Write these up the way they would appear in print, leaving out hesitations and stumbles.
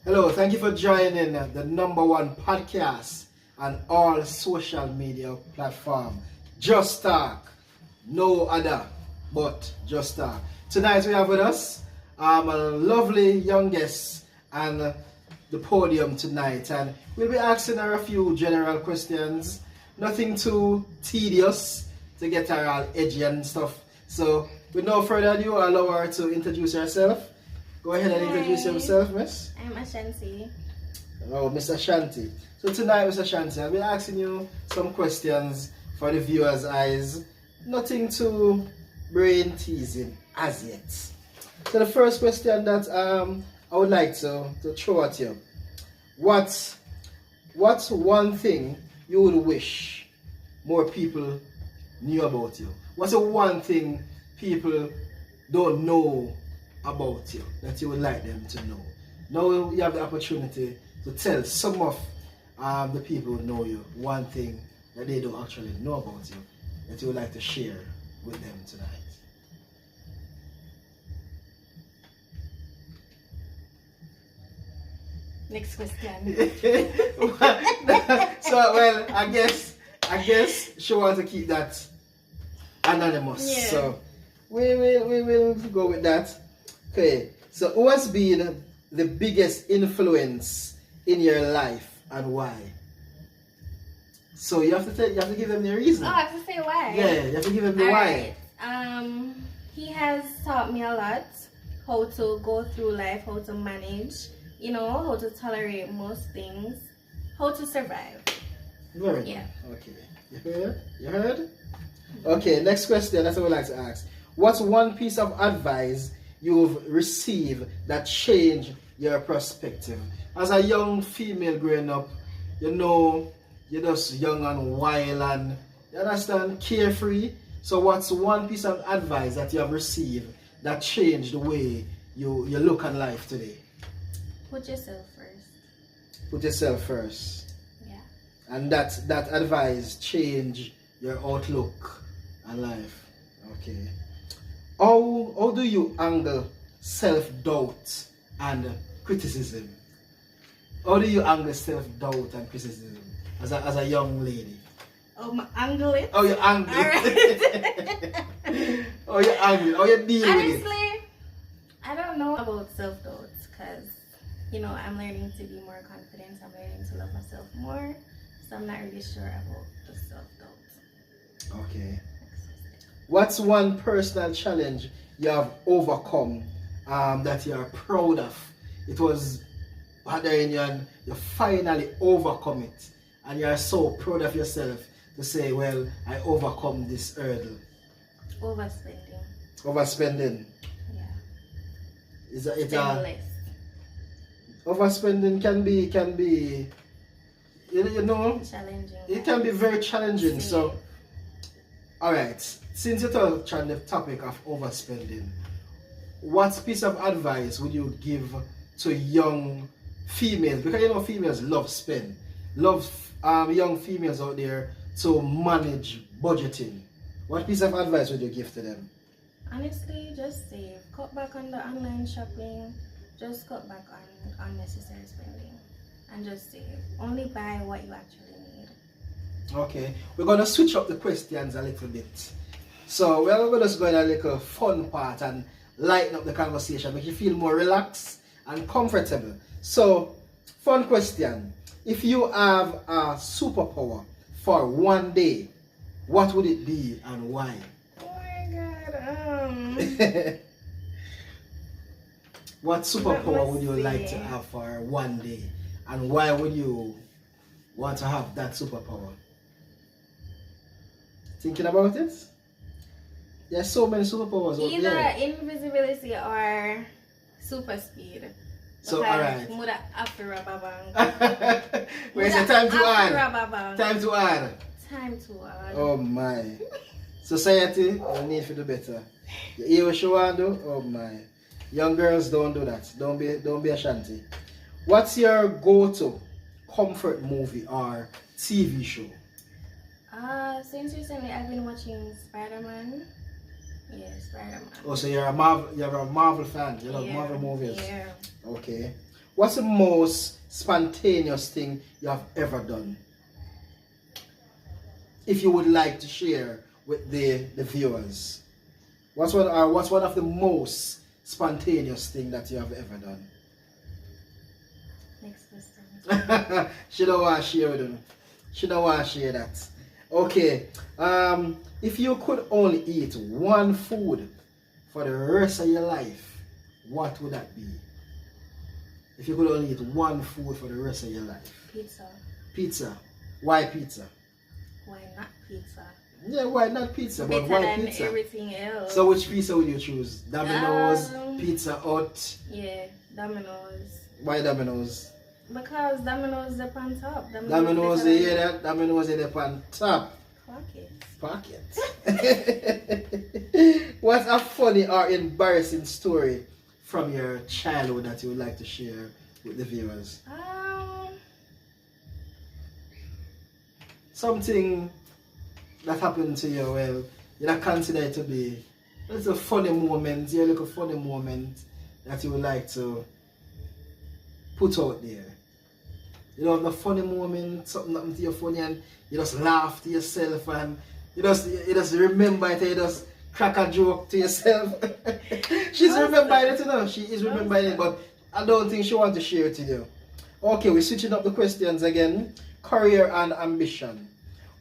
Hello, thank you for joining the #1 podcast on all social media platform. Just Talk, no other but Just Talk. Tonight we have with us a lovely young guest on the podium tonight, and we'll be asking her a few general questions. Nothing too tedious to get her all edgy and stuff. So, with no further ado, I'll allow her to introduce herself. Go ahead and introduce yourself, miss. I'm Ashanti. Oh, Miss Ashanti. So tonight, Miss Ashanti, I'll be asking you some questions for the viewers' eyes. Nothing too brain teasing as yet. So the first question that I would like to throw at you. What's one thing you would wish more people knew about you? What's the one thing people don't know about you that you would like them to know? Now you have the opportunity to tell some of the people who know you one thing that they don't actually know about you that you would like to share with them tonight. Next question. So well, I guess she wants to keep that anonymous. Yeah. So we will go with that. Okay. So who has been the biggest influence in your life and why? So you have to give them the reason. Oh, I have to say why? Yeah, you have to give them the why. Alright. He has taught me a lot how to go through life, how to manage, how to tolerate most things, how to survive. Very good. Yeah. Okay. You heard? Okay, next question. That's what I would like to ask. What's one piece of advice you've received that changed your perspective? As a young female growing up, you're just young and wild and, you understand, carefree. So what's one piece of advice that you have received that changed the way you look at life today? Put yourself first. Put yourself first. Yeah. And that advice changed your outlook on life. Okay. How do you handle self-doubt and criticism? How do you handle self-doubt and criticism as a young lady? Angle it. Oh, you angle it. Alright. Oh, you angle it. Oh, you deal with it. Honestly, I don't know about self-doubt because, I'm learning to be more confident. I'm learning to love myself more. So I'm not really sure about the self-doubt. Okay. What's one personal challenge you have overcome that you are proud of? It was bothering you and you finally overcome it. And you are so proud of yourself to say, well, I overcome this hurdle. Overspending. Overspending. Yeah. Is it Less. Overspending can be Challenging. it can be very challenging. So alright, since you touched on the topic of overspending, what piece of advice would you give to young females? Because females love spend. Love young females out there to manage budgeting. What piece of advice would you give to them? Honestly, just save. Cut back on the online shopping. Just cut back on unnecessary spending. And just save. Only buy what you actually need. Okay, we're going to switch up the questions a little bit. So we're going to just go in a little fun part and lighten up the conversation, make you feel more relaxed and comfortable. So, fun question. If you have a superpower for one day, what would it be and why? Oh my god. What superpower would you like to have for one day? And why would you want to have that superpower? Thinking about it? There's so many superpowers out there. Either invisibility or super speed. So, alright. Muda after rubber band. Wait, so time to add. Rubber band. Time to add. Time to add. Oh my. Society, you need to do better. You hear what you want to do? Oh my. Young girls, don't do that. Don't be Ashanti. What's your go-to comfort movie or TV show? Since recently I've been watching Spider-Man. Yeah, Spider-Man. Oh, so you're a Marvel fan. You love Marvel movies. Yeah. Okay. What's the most spontaneous thing you have ever done? If you would like to share with the viewers, what's one of the most spontaneous thing that you have ever done? Next question. She don't want to share with them. She don't want to share that. Okay. If you could only eat one food for the rest of your life, what would that be? If you could only eat one food for the rest of your life. Pizza. Pizza. Why pizza? Why not pizza? Yeah, why not pizza? Better But why than pizza? everything else. So which pizza would you choose? Domino's, Pizza Hut? Yeah, Domino's. Why Domino's? Because Domino's is up on top. Domino's, you hear that? Domino's is up on top. Pocket. What's a funny or embarrassing story from your childhood that you would like to share with the viewers? Something that happened to you, well, you don't consider it to be, it's a funny moment, you look a funny moment that you would like to put out there. You know, the funny moment, something happened to you funny and you just laugh to yourself and you just remember it and you just crack a joke to yourself. She's remembering it, you know, she is remembering it, but I don't think she wants to share it with you. Okay, we're switching up the questions again. Career and ambition.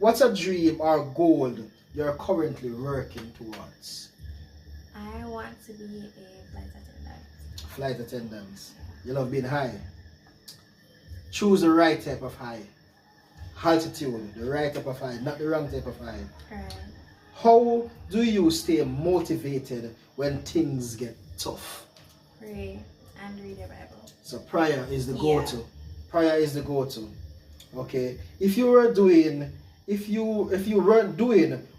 What's a dream or goal you're currently working towards? I want to be a flight attendant. Flight attendant. You love being high. Choose the right type of high. Altitude, the right type of high, not the wrong type of high. Right. How do you stay motivated when things get tough? Pray and read the Bible. So prayer is the go-to. Prayer is the go-to. Okay. If you weren't doing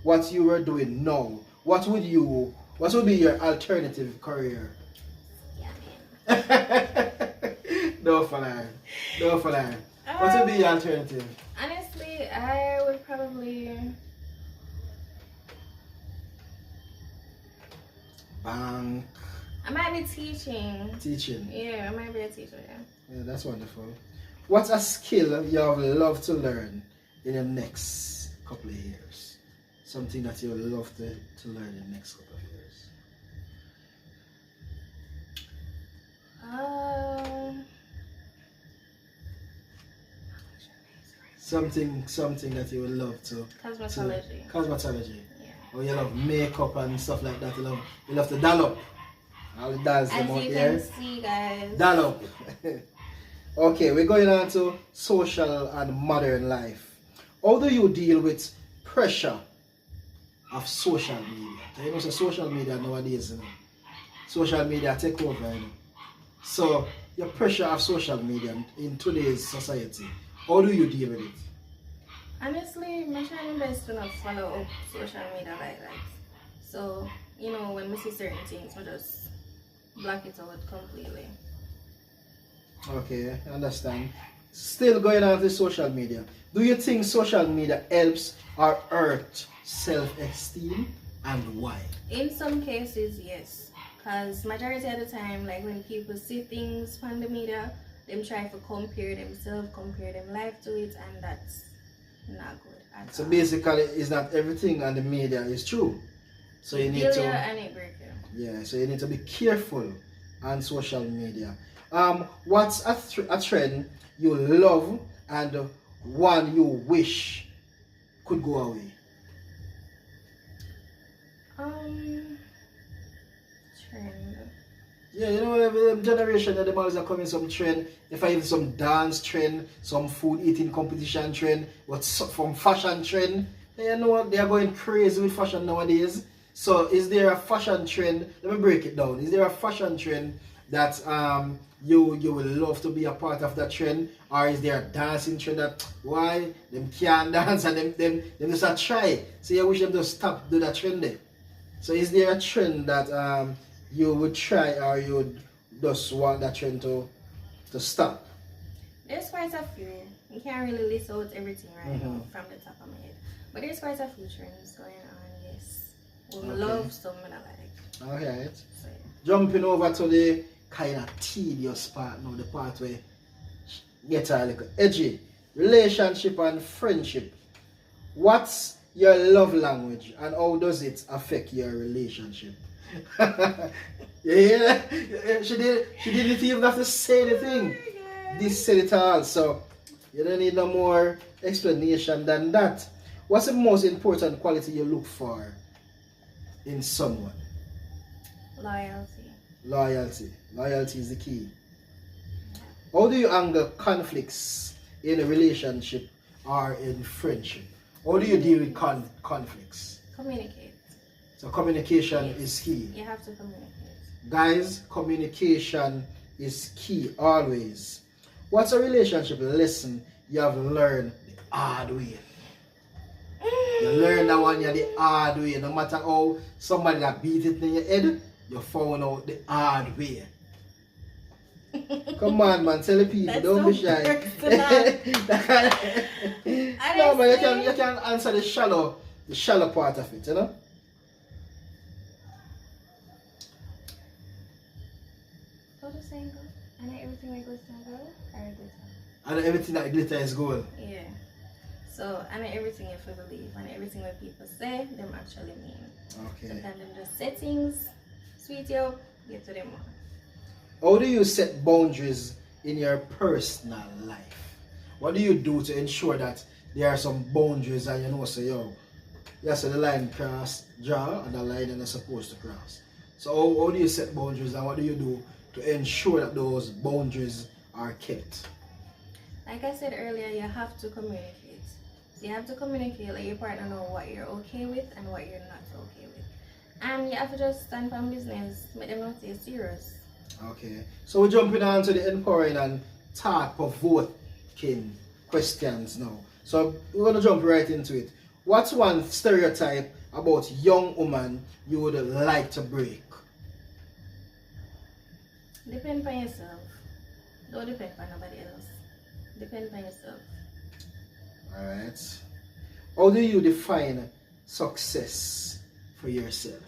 what you were doing now, what would be your alternative career? No for that. What would be your alternative? Honestly, I would probably bank. I might be teaching. Teaching. Yeah, I might be a teacher, Yeah, that's wonderful. What's a skill you would love to learn in the next couple of years? Something that you would love to learn in the next couple of years. Something that you would love to. Cosmetology. Cosmetology. Yeah. Or you love makeup and stuff like that. You love to doll up. All the dolls them out there. As you can see, guys. Doll up. Okay, we're going on to social and modern life. How do you deal with pressure of social media? You know, so social media nowadays, you know, social media take over. You know. So, your pressure of social media in today's society, how do you deal with it? Honestly, I'm trying my best to not follow up social media like that. So, you know, when we see certain things, we just block it out completely. Okay, I understand. Still going on to social media. Do you think social media helps or hurts self-esteem, and why? In some cases, yes. Because majority of the time, like when people see things on the media, them try to compare themselves, compare them life to it, and that's not good at So all. basically, it's not everything on the media is true. So you need to, and it break you. yeah. So you need to be careful on social media. What's a trend you love and one you wish could go away? Trend. Yeah, you know, every generation that them always are coming some trend. If I even some dance trend, some food eating competition trend, from fashion trend. You know what? They are going crazy with fashion nowadays. So is there a fashion trend? Let me break it down. Is there a fashion trend that you would love to be a part of that trend? Or is there a dancing trend that why them can't dance and them just a try? So you wish them to stop do that trend there. So is there a trend that you would try or you would just want that trend to stop? There's quite a few. You can't really list out everything right now from the top of my head. But there's quite a few trends going on, yes. We love some and I like. Alright. So, yeah. Jumping over to the kind of tedious part now, the part where get a little edgy. Relationship and friendship. What's your love language and how does it affect your relationship? Yeah, she didn't even have to say anything. This said it all, so you don't need no more explanation than that. What's the most important quality you look for in someone? Loyalty. Loyalty is the key. How do you handle conflicts in a relationship or in friendship? How do you deal with conflicts? Communicate. So communication is key. You have to communicate. Guys, communication is key always. What's a relationship lesson you have learned the hard way? You learn that one the hard way. No matter how somebody that beat it in your head, you found out the hard way. Come on, man, tell the people, don't be shy. No, but you can answer the shallow part of it, you know? How to say go? And everything that goes to go or glitter? And everything that glitter is gold. Yeah. So, and everything if we believe, and everything that people say, them actually mean. Okay. Sometimes them just say things, sweet you, get to them more. How do you set boundaries in your personal life? What do you do to ensure that there are some boundaries and you know, so the line draw and the line you're supposed to cross. So how do you set boundaries and what do you do to ensure that those boundaries are kept? Like I said earlier, you have to communicate. So you have to communicate, let your partner know what you're okay with and what you're not okay with. And you have to just stand for business, make them know you're serious. Okay, so we're jumping on to the empowering and thought-provoking questions now. So we're going to jump right into it. What's one stereotype about young woman you would like to break? Depend on yourself. Don't depend on nobody else. Depend on yourself. Alright. How do you define success for yourself?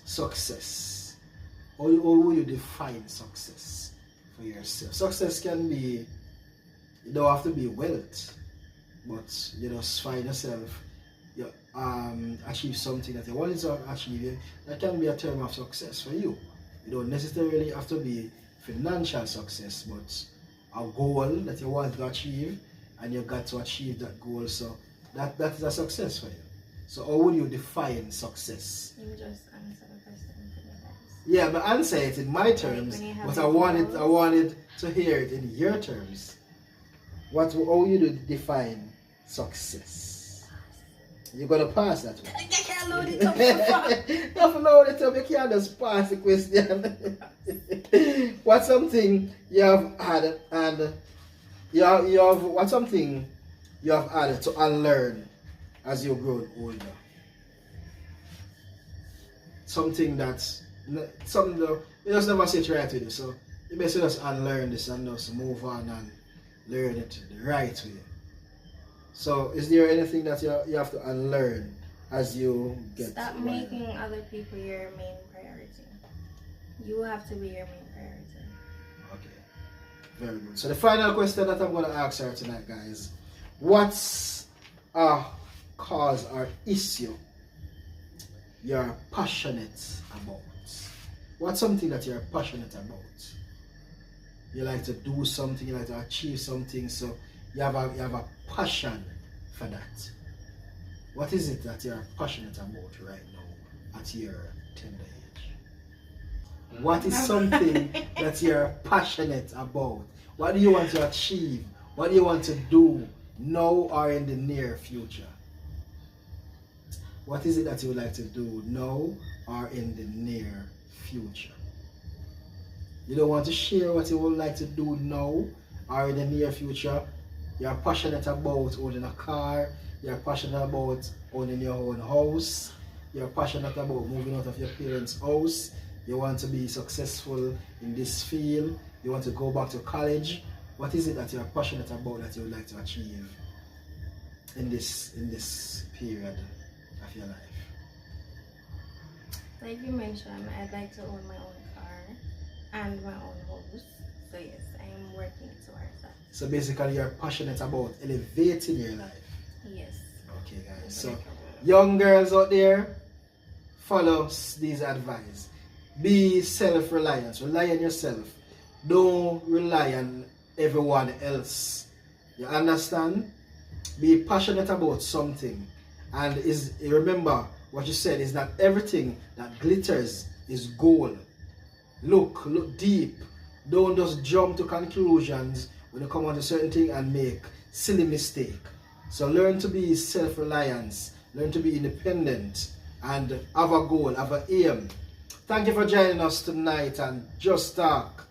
Success. How will you define success for yourself? Success can be, you don't have to be wealth, but you just find yourself, you achieve something that you wanted to achieve. That can be a term of success for you. You don't necessarily have to be financial success, but a goal that you want to achieve and you got to achieve that goal. So that is a success for you. So how would you define success? You just answer the question for me, guys. Yeah, but answer it in my terms, but I wanted to hear it in your terms. How you do define success? You're gonna pass that one. I can't load it up so far. You have to load it up, you can't just pass the question. What's something you have had and what's something you have had to unlearn as you grow older? Something you just never sit right with you, so you best just unlearn this and just move on and learn it the right way. So is there anything that you have to unlearn as you get Stop wider? making other people your main priority. You have to be your main priority. Okay, very good. So the final question that I'm going to ask her tonight, guys, what's a cause or issue you're passionate about? What's something that you're passionate about? You like to do something, you like to achieve something, so you have a passion for that. What is it that you're passionate about right now at your tender age? What is something that you're passionate about? What do you want to achieve? What do you want to do now or in the near future? What is it that you would like to do now or in the near future? You don't want to share what you would like to do now or in the near future. You're passionate about owning a car. You're passionate about owning your own house. You're passionate about moving out of your parents' house. You want to be successful in this field. You want to go back to college. What is it that you're passionate about that you would like to achieve in this period of your life? Like you mentioned, I'd like to own my own car and my own house. So yes, I'm working towards that. So basically you're passionate about elevating your life. Yes. Okay guys, so young girls out there, follow these advice. Be self-reliant. Rely on yourself. Don't rely on everyone else. You understand? Be passionate about something. And remember what you said is that everything that glitters is gold. Look deep. Don't just jump to conclusions when you come on to certain thing and make silly mistake. So learn to be self-reliant. Learn to be independent. And have a goal, have an aim. Thank you for joining us tonight and Just Talk.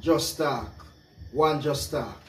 Just Talk. One Just Talk.